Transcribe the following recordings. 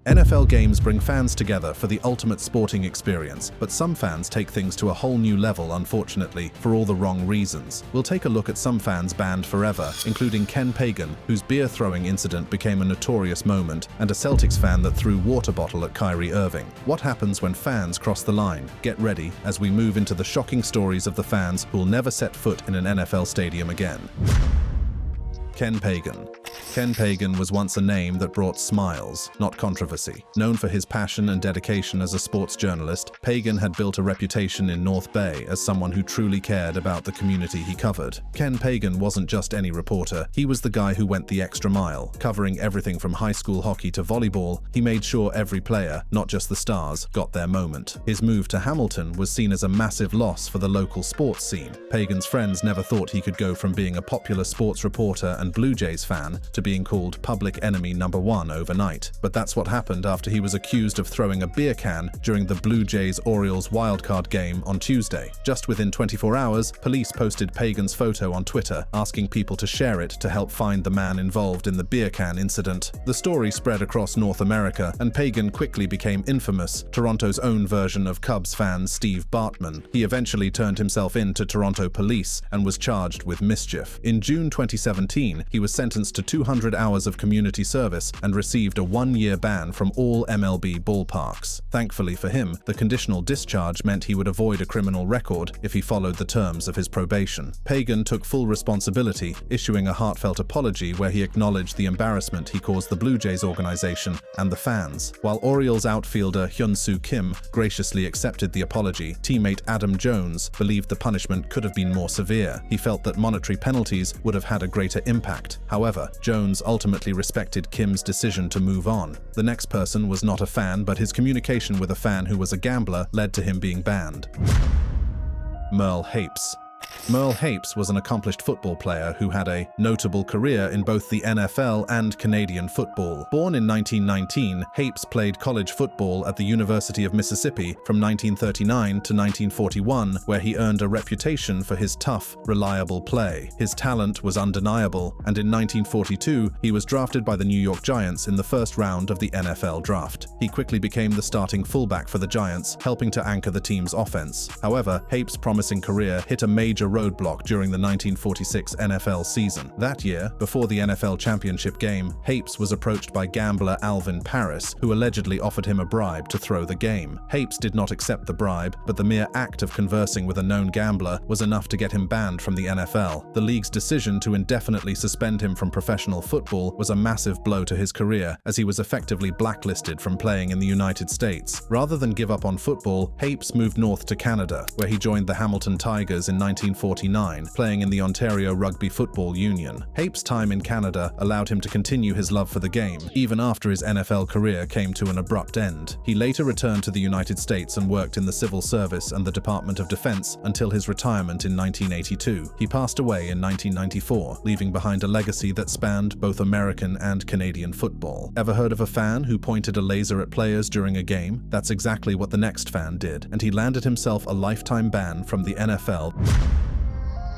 NFL games bring fans together for the ultimate sporting experience, but some fans take things to a whole new level, unfortunately, for all the wrong reasons. We'll take a look at some fans banned forever, including Ken Pagan, whose beer-throwing incident became a notorious moment, and a Celtics fan that threw water bottle at Kyrie Irving. What happens when fans cross the line? Get ready as we move into the shocking stories of the fans who'll never set foot in an NFL stadium again. Ken Pagan. Ken Pagan was once a name that brought smiles, not controversy. Known for his passion and dedication as a sports journalist, Pagan had built a reputation in North Bay as someone who truly cared about the community he covered. Ken Pagan wasn't just any reporter, he was the guy who went the extra mile. Covering everything from high school hockey to volleyball, he made sure every player, not just the stars, got their moment. His move to Hamilton was seen as a massive loss for the local sports scene. Pagan's friends never thought he could go from being a popular sports reporter and Blue Jays fan to being called public enemy #1 overnight. But that's what happened after he was accused of throwing a beer can during the Blue Jays-Orioles wildcard game on Tuesday. Just within 24 hours, police posted Pagan's photo on Twitter, asking people to share it to help find the man involved in the beer can incident. The story spread across North America, and Pagan quickly became infamous, Toronto's own version of Cubs fan Steve Bartman. He eventually turned himself in to Toronto police and was charged with mischief. In June 2017, he was sentenced to 200 hours of community service and received a 1-year ban from all MLB ballparks. Thankfully for him, the conditional discharge meant he would avoid a criminal record if he followed the terms of his probation. Pagan took full responsibility, issuing a heartfelt apology where he acknowledged the embarrassment he caused the Blue Jays organization and the fans. While Orioles outfielder Hyun-Soo Kim graciously accepted the apology, teammate Adam Jones believed the punishment could have been more severe. He felt that monetary penalties would have had a greater impact. However, Jones ultimately respected Kim's decision to move on. The next person was not a fan, but his communication with a fan who was a gambler led to him being banned. Merle Hapes. Merle Hapes was an accomplished football player who had a notable career in both the NFL and Canadian football. Born in 1919, Hapes played college football at the University of Mississippi from 1939 to 1941, where he earned a reputation for his tough, reliable play. His talent was undeniable, and in 1942, he was drafted by the New York Giants in the first round of the NFL draft. He quickly became the starting fullback for the Giants, helping to anchor the team's offense. However, Hapes' promising career hit a major roadblock during the 1946 NFL season. That year, before the NFL championship game, Hapes was approached by gambler Alvin Paris, who allegedly offered him a bribe to throw the game. Hapes did not accept the bribe, but the mere act of conversing with a known gambler was enough to get him banned from the NFL. The league's decision to indefinitely suspend him from professional football was a massive blow to his career, as he was effectively blacklisted from playing in the United States. Rather than give up on football, Hapes moved north to Canada, where he joined the Hamilton Tigers in 1949, playing in the Ontario Rugby Football Union. Hapes' time in Canada allowed him to continue his love for the game, even after his NFL career came to an abrupt end. He later returned to the United States and worked in the civil service and the Department of Defense until his retirement in 1982. He passed away in 1994, leaving behind a legacy that spanned both American and Canadian football. Ever heard of a fan who pointed a laser at players during a game? That's exactly what the next fan did, and he landed himself a lifetime ban from the NFL.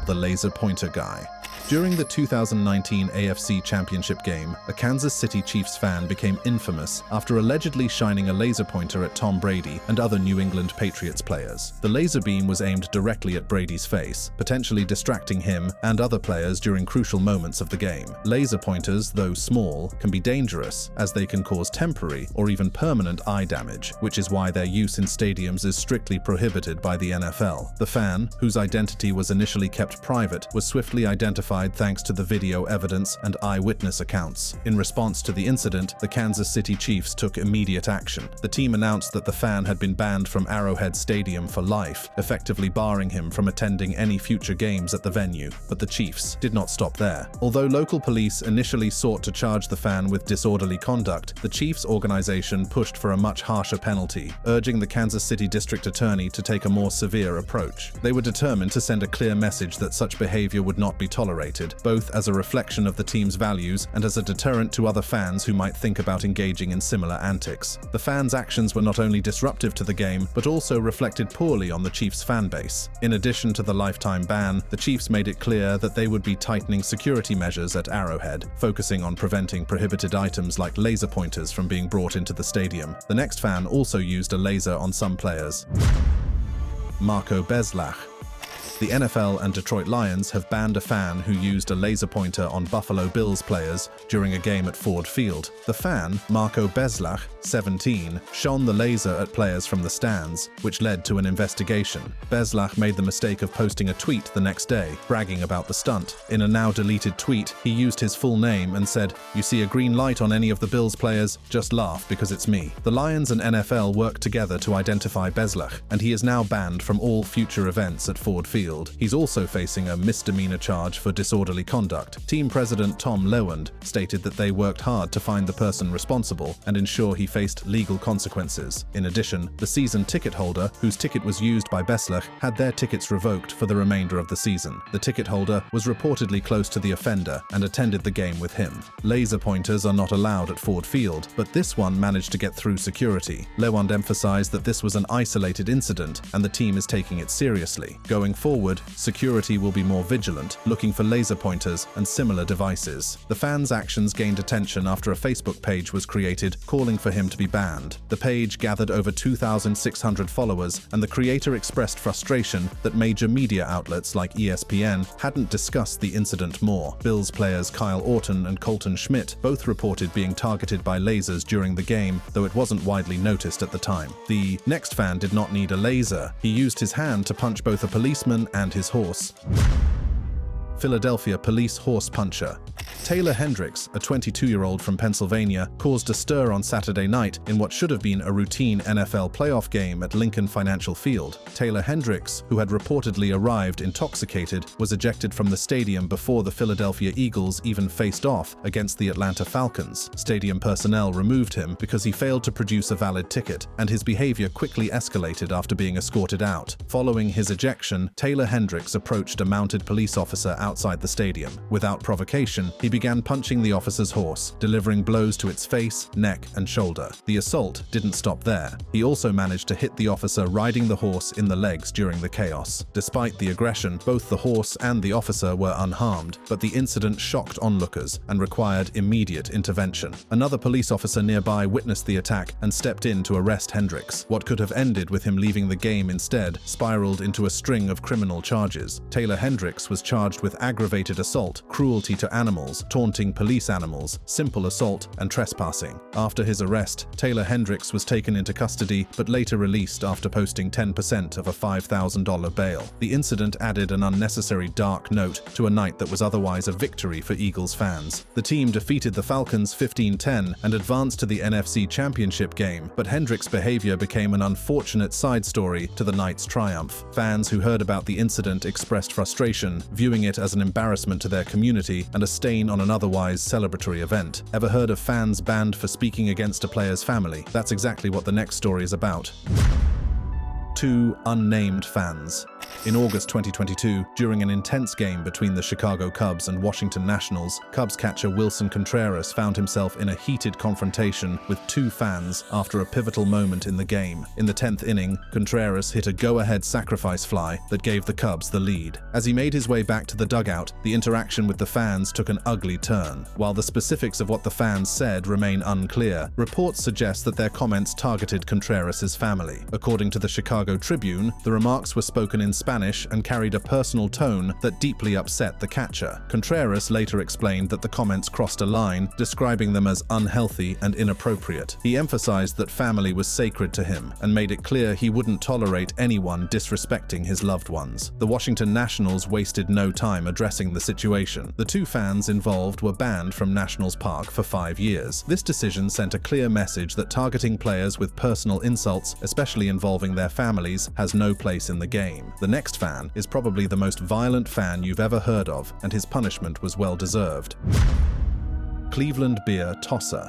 The laser pointer guy. During the 2019 AFC Championship game, a Kansas City Chiefs fan became infamous after allegedly shining a laser pointer at Tom Brady and other New England Patriots players. The laser beam was aimed directly at Brady's face, potentially distracting him and other players during crucial moments of the game. Laser pointers, though small, can be dangerous, as they can cause temporary or even permanent eye damage, which is why their use in stadiums is strictly prohibited by the NFL. The fan, whose identity was initially kept private, was swiftly identified thanks to the video evidence and eyewitness accounts. In response to the incident, the Kansas City Chiefs took immediate action. The team announced that the fan had been banned from Arrowhead Stadium for life, effectively barring him from attending any future games at the venue. But the Chiefs did not stop there. Although local police initially sought to charge the fan with disorderly conduct, the Chiefs organization pushed for a much harsher penalty, urging the Kansas City District Attorney to take a more severe approach. They were determined to send a clear message that such behavior would not be tolerated. tolerated, both as a reflection of the team's values and as a deterrent to other fans who might think about engaging in similar antics. The fans' actions were not only disruptive to the game, but also reflected poorly on the Chiefs' fan base. In addition to the lifetime ban, the Chiefs made it clear that they would be tightening security measures at Arrowhead, focusing on preventing prohibited items like laser pointers from being brought into the stadium. The next fan also used a laser on some players. Marco Beslach. The NFL and Detroit Lions have banned a fan who used a laser pointer on Buffalo Bills players during a game at Ford Field. The fan, Marco Beslach, 17, shone the laser at players from the stands, which led to an investigation. Beslach made the mistake of posting a tweet the next day, bragging about the stunt. In a now-deleted tweet, he used his full name and said, "You see a green light on any of the Bills players? Just laugh because it's me." The Lions and NFL worked together to identify Beslach, and he is now banned from all future events at Ford Field. He's also facing a misdemeanor charge for disorderly conduct. Team president Tom Lowand stated that they worked hard to find the person responsible and ensure he faced legal consequences. In addition, the season ticket holder, whose ticket was used by Beslach, had their tickets revoked for the remainder of the season. The ticket holder was reportedly close to the offender and attended the game with him. Laser pointers are not allowed at Ford Field, but this one managed to get through security. Lowand emphasized that this was an isolated incident and the team is taking it seriously. Going forward, security will be more vigilant, looking for laser pointers and similar devices. The fans' actions gained attention after a Facebook page was created calling for him to be banned. The page gathered over 2,600 followers, and the creator expressed frustration that major media outlets like ESPN hadn't discussed the incident more. Bills players Kyle Orton and Colton Schmidt both reported being targeted by lasers during the game, though it wasn't widely noticed at the time. The next fan did not need a laser. He used his hand to punch both a policeman and his horse. Philadelphia police horse puncher. Taylor Hendricks, a 22-year-old from Pennsylvania, caused a stir on Saturday night in what should have been a routine NFL playoff game at Lincoln Financial Field. Taylor Hendricks, who had reportedly arrived intoxicated, was ejected from the stadium before the Philadelphia Eagles even faced off against the Atlanta Falcons. Stadium personnel removed him because he failed to produce a valid ticket, and his behavior quickly escalated after being escorted out. Following his ejection, Taylor Hendricks approached a mounted police officer outside the stadium. Without provocation, he began punching the officer's horse, delivering blows to its face, neck, and shoulder. The assault didn't stop there. He also managed to hit the officer riding the horse in the legs during the chaos. Despite the aggression, both the horse and the officer were unharmed, but the incident shocked onlookers and required immediate intervention. Another police officer nearby witnessed the attack and stepped in to arrest Hendricks. What could have ended with him leaving the game instead spiraled into a string of criminal charges. Taylor Hendricks was charged with aggravated assault, cruelty to animals, taunting police animals, simple assault, and trespassing. After his arrest, Taylor Hendricks was taken into custody but later released after posting 10% of a $5,000 bail. The incident added an unnecessary dark note to a night that was otherwise a victory for Eagles fans. The team defeated the Falcons 15-10 and advanced to the NFC Championship game, but Hendricks' behavior became an unfortunate side story to the night's triumph. Fans who heard about the incident expressed frustration, viewing it as an embarrassment to their community and a stain on an otherwise celebratory event. Ever heard of fans banned for speaking against a player's family? That's exactly what the next story is about. 2 unnamed fans. In August 2022, during an intense game between the Chicago Cubs and Washington Nationals, Cubs catcher Wilson Contreras found himself in a heated confrontation with 2 fans after a pivotal moment in the game. In the 10th inning, Contreras hit a go-ahead sacrifice fly that gave the Cubs the lead. As he made his way back to the dugout, the interaction with the fans took an ugly turn. While the specifics of what the fans said remain unclear, reports suggest that their comments targeted Contreras' family. According to the Chicago Tribune, the remarks were spoken in Spanish and carried a personal tone that deeply upset the catcher. Contreras later explained that the comments crossed a line, describing them as unhealthy and inappropriate. He emphasized that family was sacred to him and made it clear he wouldn't tolerate anyone disrespecting his loved ones. The Washington Nationals wasted no time addressing the situation. The 2 fans involved were banned from Nationals Park for 5 years. This decision sent a clear message that targeting players with personal insults, especially involving their families, has no place in the game. The next fan is probably the most violent fan you've ever heard of, and his punishment was well deserved. Cleveland beer tosser.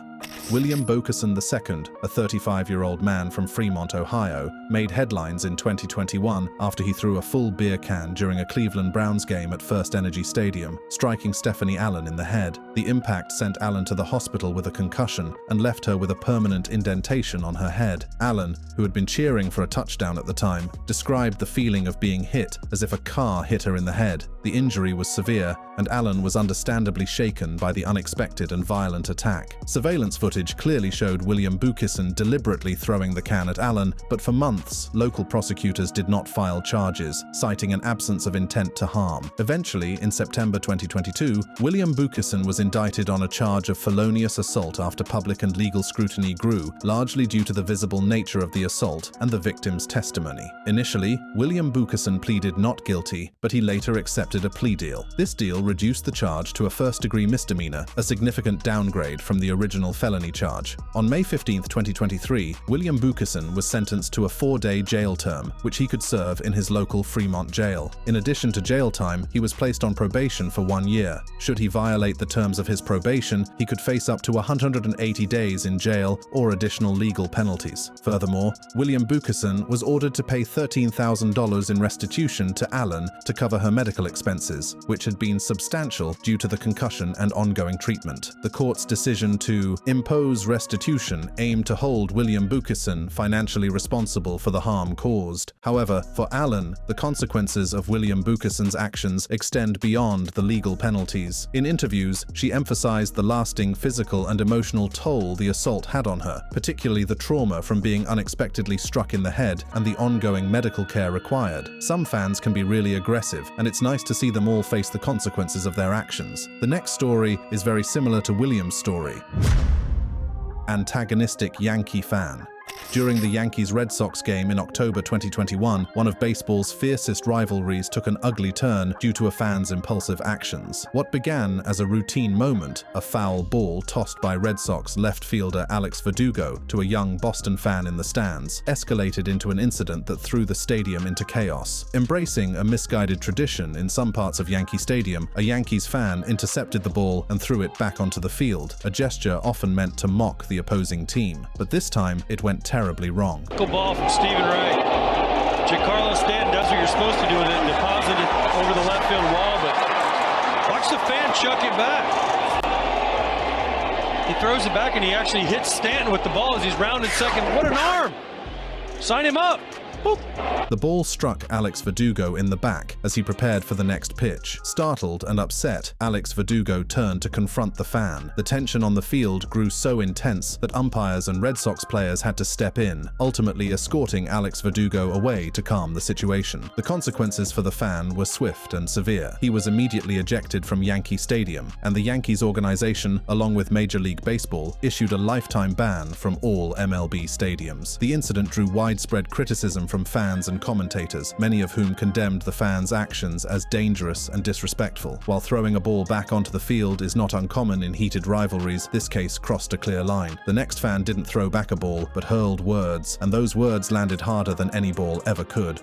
William Bokeson II, a 35-year-old man from Fremont, Ohio, made headlines in 2021 after he threw a full beer can during a Cleveland Browns game at First Energy Stadium, striking Stephanie Allen in the head. The impact sent Allen to the hospital with a concussion and left her with a permanent indentation on her head. Allen, who had been cheering for a touchdown at the time, described the feeling of being hit as if a car hit her in the head. The injury was severe, and Allen was understandably shaken by the unexpected and violent attack. Surveillance footage clearly showed William Bokeson deliberately throwing the can at Allen, but for months, local prosecutors did not file charges, citing an absence of intent to harm. Eventually, in September 2022, William Bokeson was indicted on a charge of felonious assault after public and legal scrutiny grew, largely due to the visible nature of the assault and the victim's testimony. Initially, William Bokeson pleaded not guilty, but he later accepted a plea deal. This deal reduced the charge to a first-degree misdemeanor, a significant downgrade from the original felony charge. On May 15, 2023, William Bokeson was sentenced to a 4-day jail term, which he could serve in his local Fremont jail. In addition to jail time, he was placed on probation for 1 year. Should he violate the terms of his probation, he could face up to 180 days in jail or additional legal penalties. Furthermore, William Bokeson was ordered to pay $13,000 in restitution to Allen to cover her medical expenses, which had been substantial due to the concussion and ongoing treatment. The court's decision to impose restitution aimed to hold William Bokeson financially responsible for the harm caused. However, for Allen, the consequences of William Bokeson's actions extend beyond the legal penalties. In interviews, she emphasized the lasting physical and emotional toll the assault had on her, particularly the trauma from being unexpectedly struck in the head and the ongoing medical care required. Some fans can be really aggressive, and it's nice to see them all face the consequences of their actions. The next story is very similar to William's story. Antagonistic Yankee fan. During the Yankees-Red Sox game in October 2021, one of baseball's fiercest rivalries took an ugly turn due to a fan's impulsive actions. What began as a routine moment, a foul ball tossed by Red Sox left fielder Alex Verdugo to a young Boston fan in the stands, escalated into an incident that threw the stadium into chaos. Embracing a misguided tradition in some parts of Yankee Stadium, a Yankees fan intercepted the ball and threw it back onto the field, a gesture often meant to mock the opposing team. But this time, it went terribly wrong. Ball from Stephen Wright. Giancarlo Stanton does what you're supposed to do with it and deposit it over the left field wall, but watch the fan chuck it back. He throws it back and he actually hits Stanton with the ball as he's rounded second. What an arm! Sign him up! Boop. The ball struck Alex Verdugo in the back as he prepared for the next pitch. Startled and upset, Alex Verdugo turned to confront the fan. The tension on the field grew so intense that umpires and Red Sox players had to step in, ultimately escorting Alex Verdugo away to calm the situation. The consequences for the fan were swift and severe. He was immediately ejected from Yankee Stadium, and the Yankees organization, along with Major League Baseball, issued a lifetime ban from all MLB stadiums. The incident drew widespread criticism from fans and commentators, many of whom condemned the fans' actions as dangerous and disrespectful. While throwing a ball back onto the field is not uncommon in heated rivalries, this case crossed a clear line. The next fan didn't throw back a ball, but hurled words, and those words landed harder than any ball ever could.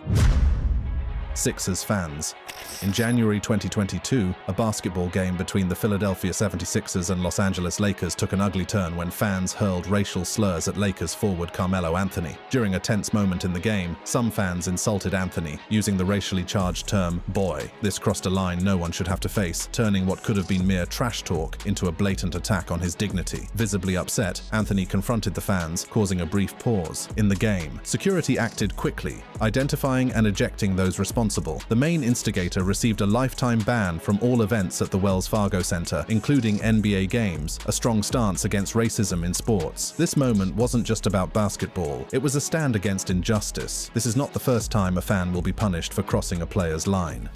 Sixers fans. In January 2022, a basketball game between the Philadelphia 76ers and Los Angeles Lakers took an ugly turn when fans hurled racial slurs at Lakers forward Carmelo Anthony. During a tense moment in the game, some fans insulted Anthony, using the racially charged term boy. This crossed a line no one should have to face, turning what could have been mere trash talk into a blatant attack on his dignity. Visibly upset, Anthony confronted the fans, causing a brief pause. In the game, security acted quickly, identifying and ejecting those responsible. The main instigator received a lifetime ban from all events at the Wells Fargo Center, including NBA games, a strong stance against racism in sports. This moment wasn't just about basketball, it was a stand against injustice. This is not the first time a fan will be punished for crossing a player's line.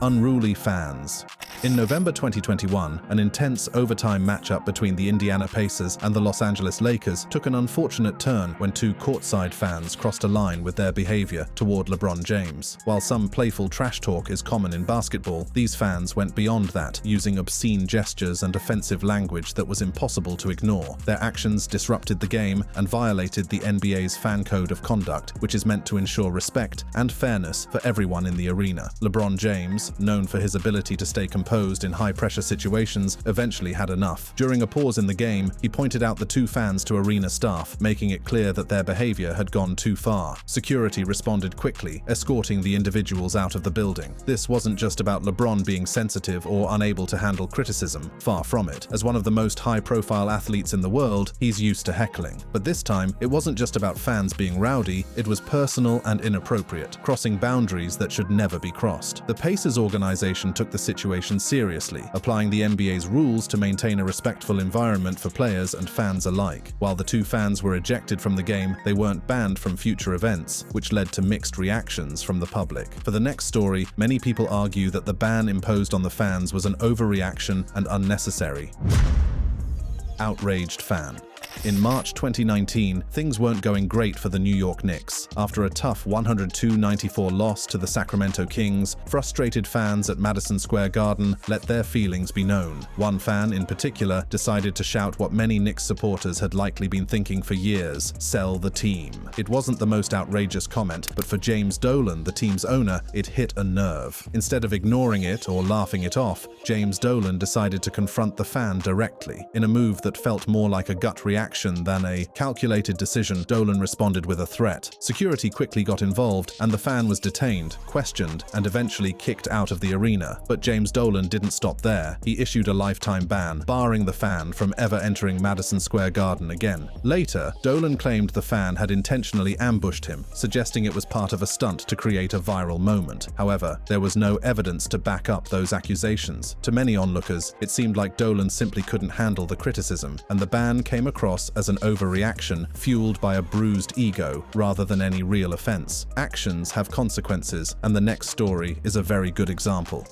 Unruly fans. In November 2021, an intense overtime matchup between the Indiana Pacers and the Los Angeles Lakers took an unfortunate turn when two courtside fans crossed a line with their behavior toward LeBron James. While some playful trash talk is common in basketball, these fans went beyond that, using obscene gestures and offensive language that was impossible to ignore. Their actions disrupted the game and violated the NBA's fan code of conduct, which is meant to ensure respect and fairness for everyone in the arena. LeBron James, himself, known for his ability to stay composed in high-pressure situations, eventually had enough. During a pause in the game, he pointed out the two fans to arena staff, making it clear that their behavior had gone too far. Security responded quickly, escorting the individuals out of the building. This wasn't just about LeBron being sensitive or unable to handle criticism. Far from it. As one of the most high-profile athletes in the world, he's used to heckling. But this time, it wasn't just about fans being rowdy, it was personal and inappropriate, crossing boundaries that should never be crossed. The Pacers organization took the situation seriously, applying the NBA's rules to maintain a respectful environment for players and fans alike. While the two fans were ejected from the game, they weren't banned from future events, which led to mixed reactions from the public. For the next story, many people argue that the ban imposed on the fans was an overreaction and unnecessary. Outraged fan. In March 2019, things weren't going great for the New York Knicks. After a tough 102-94 loss to the Sacramento Kings, frustrated fans at Madison Square Garden let their feelings be known. One fan in particular decided to shout what many Knicks supporters had likely been thinking for years: sell the team. It wasn't the most outrageous comment, but for James Dolan, the team's owner, it hit a nerve. Instead of ignoring it or laughing it off, James Dolan decided to confront the fan directly. In a move that felt more like a gut reaction than a calculated decision, Dolan responded with a threat. Security quickly got involved, and the fan was detained, questioned, and eventually kicked out of the arena. But James Dolan didn't stop there. He issued a lifetime ban, barring the fan from ever entering Madison Square Garden again. Later, Dolan claimed the fan had intentionally ambushed him, suggesting it was part of a stunt to create a viral moment. However, there was no evidence to back up those accusations. To many onlookers, it seemed like Dolan simply couldn't handle the criticism, and the ban came across as an overreaction fueled by a bruised ego rather than any real offense. Actions have consequences, and the next story is a very good example.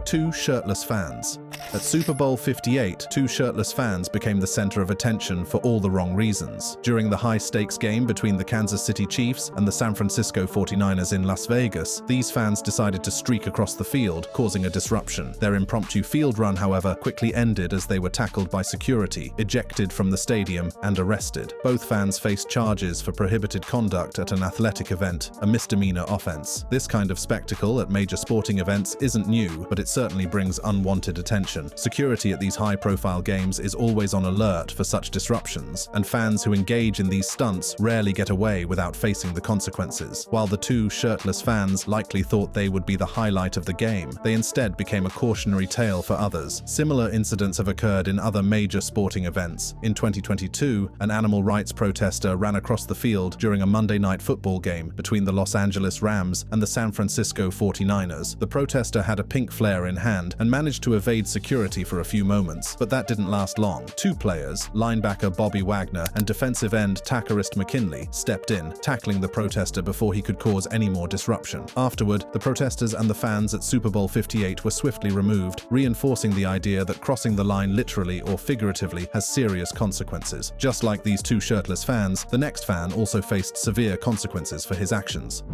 Two shirtless fans. At Super Bowl 58, two shirtless fans became the center of attention for all the wrong reasons. During the high-stakes game between the Kansas City Chiefs and the San Francisco 49ers in Las Vegas, these fans decided to streak across the field, causing a disruption. Their impromptu field run, however, quickly ended as they were tackled by security, ejected from the stadium, and arrested. Both fans faced charges for prohibited conduct at an athletic event, a misdemeanor offense. This kind of spectacle at major sporting events isn't new, but it certainly brings unwanted attention. Security at these high-profile games is always on alert for such disruptions, and fans who engage in these stunts rarely get away without facing the consequences. While the two shirtless fans likely thought they would be the highlight of the game, they instead became a cautionary tale for others. Similar incidents have occurred in other major sporting events. In 2022, an animal rights protester ran across the field during a Monday Night Football game between the Los Angeles Rams and the San Francisco 49ers. The protester had a pink flare in hand and managed to evade security for a few moments, but that didn't last long. Two players, linebacker Bobby Wagner and defensive end Takarist McKinley, stepped in, tackling the protester before he could cause any more disruption. Afterward, the protesters and the fans at Super Bowl 58 were swiftly removed, reinforcing the idea that crossing the line literally or figuratively has serious consequences. Just like these two shirtless fans, the next fan also faced severe consequences for his actions.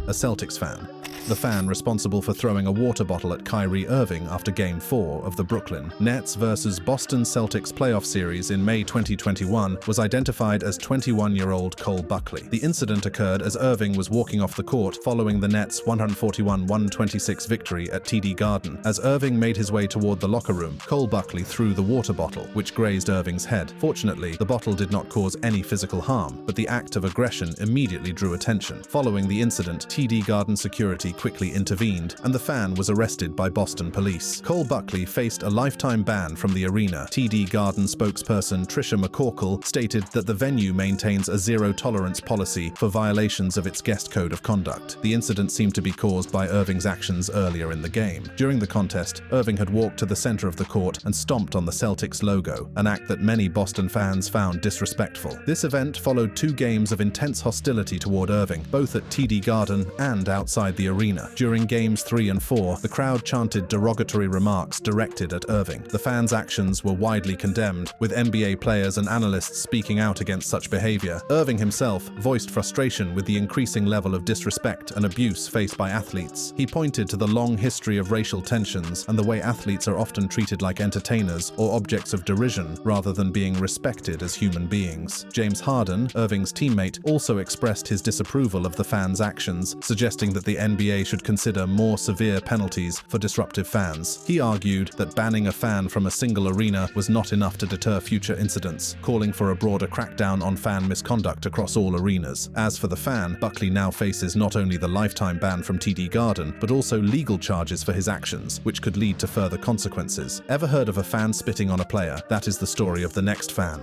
A Celtics fan. The fan responsible for throwing a water bottle at Kyrie Irving after Game 4 of the Brooklyn Nets vs. Boston Celtics playoff series in May 2021 was identified as 21-year-old Cole Buckley. The incident occurred as Irving was walking off the court following the Nets' 141-126 victory at TD Garden. As Irving made his way toward the locker room, Cole Buckley threw the water bottle, which grazed Irving's head. Fortunately, the bottle did not cause any physical harm, but the act of aggression immediately drew attention. Following the incident, TD Garden security quickly intervened, and the fan was arrested by Boston police. Cole Buckley faced a lifetime ban from the arena. TD Garden spokesperson Tricia McCorkle stated that the venue maintains a zero-tolerance policy for violations of its guest code of conduct. The incident seemed to be caused by Irving's actions earlier in the game. During the contest, Irving had walked to the center of the court and stomped on the Celtics logo, an act that many Boston fans found disrespectful. This event followed 2 games of intense hostility toward Irving, both at TD Garden and outside the arena. During Games 3 and 4, the crowd chanted derogatory remarks directed at Irving. The fans' actions were widely condemned, with NBA players and analysts speaking out against such behavior. Irving himself voiced frustration with the increasing level of disrespect and abuse faced by athletes. He pointed to the long history of racial tensions and the way athletes are often treated like entertainers or objects of derision rather than being respected as human beings. James Harden, Irving's teammate, also expressed his disapproval of the fans' actions officials, suggesting that the NBA should consider more severe penalties for disruptive fans. He argued that banning a fan from a single arena was not enough to deter future incidents, calling for a broader crackdown on fan misconduct across all arenas. As for the fan, Buckley now faces not only the lifetime ban from TD Garden, but also legal charges for his actions, which could lead to further consequences. Ever heard of a fan spitting on a player? That is the story of the next fan.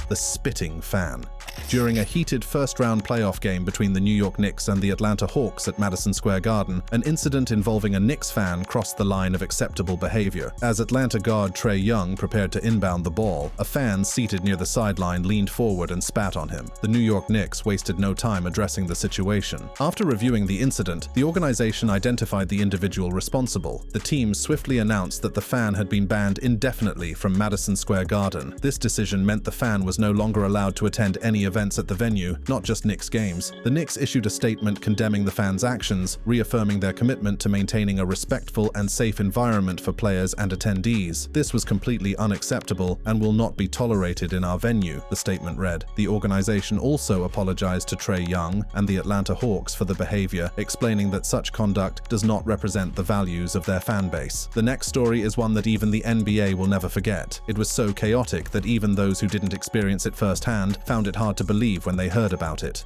The spitting fan. During a heated first-round playoff game between the New York Knicks and the Atlanta Hawks at Madison Square Garden, an incident involving a Knicks fan crossed the line of acceptable behavior. As Atlanta guard Trae Young prepared to inbound the ball, a fan seated near the sideline leaned forward and spat on him. The New York Knicks wasted no time addressing the situation. After reviewing the incident, the organization identified the individual responsible. The team swiftly announced that the fan had been banned indefinitely from Madison Square Garden. This decision meant the fan was no longer allowed to attend any events at the venue, not just Knicks games. The Knicks issued a statement condemning the fans' actions, reaffirming their commitment to maintaining a respectful and safe environment for players and attendees. This was completely unacceptable and will not be tolerated in our venue, the statement read. The organization also apologized to Trae Young and the Atlanta Hawks for the behavior, explaining that such conduct does not represent the values of their fan base. The next story is one that even the NBA will never forget. It was so chaotic that even those who didn't experience it firsthand found it hard to believe when they heard about it.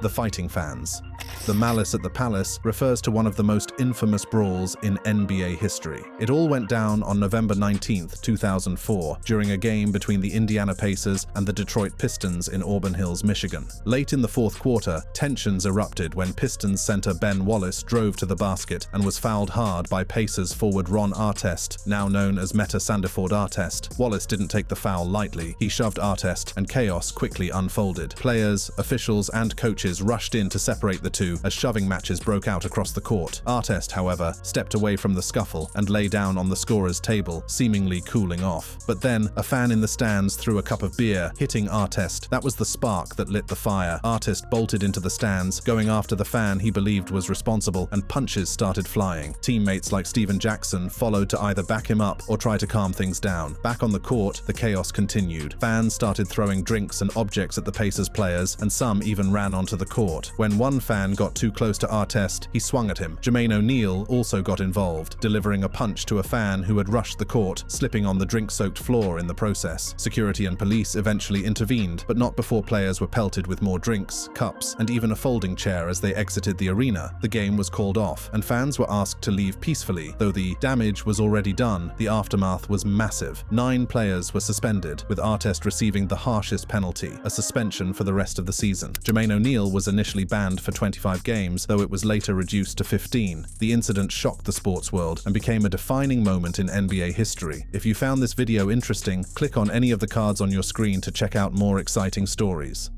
The fighting fans. The Malice at the Palace refers to one of the most infamous brawls in NBA history. It all went down on November 19, 2004, during a game between the Indiana Pacers and the Detroit Pistons in Auburn Hills, Michigan. Late in the fourth quarter, tensions erupted when Pistons center Ben Wallace drove to the basket and was fouled hard by Pacers forward Ron Artest, now known as Meta Sandiford Artest. Wallace didn't take the foul lightly. He shoved Artest, and chaos quickly unfolded. Players, officials, and coaches rushed in to separate the two as shoving matches broke out across the court. Artest, however, stepped away from the scuffle and lay down on the scorer's table, seemingly cooling off. But then, a fan in the stands threw a cup of beer, hitting Artest. That was the spark that lit the fire. Artest bolted into the stands, going after the fan he believed was responsible, and punches started flying. Teammates like Steven Jackson followed to either back him up or try to calm things down. Back on the court, the chaos continued. Fans started throwing drinks and objects at the Pacers players, and some even ran onto the court. When one fan got too close to Artest, he swung at him. Jermaine O'Neal also got involved, delivering a punch to a fan who had rushed the court, slipping on the drink-soaked floor in the process. Security and police eventually intervened, but not before players were pelted with more drinks, cups, and even a folding chair as they exited the arena. The game was called off, and fans were asked to leave peacefully. Though the damage was already done, the aftermath was massive. 9 players were suspended, with Artest receiving the harshest penalty, a suspension for the rest of the season. Jermaine O'Neal was initially banned for 25 games, though it was later reduced to 15. The incident shocked the sports world and became a defining moment in NBA history. If you found this video interesting, click on any of the cards on your screen to check out more exciting stories.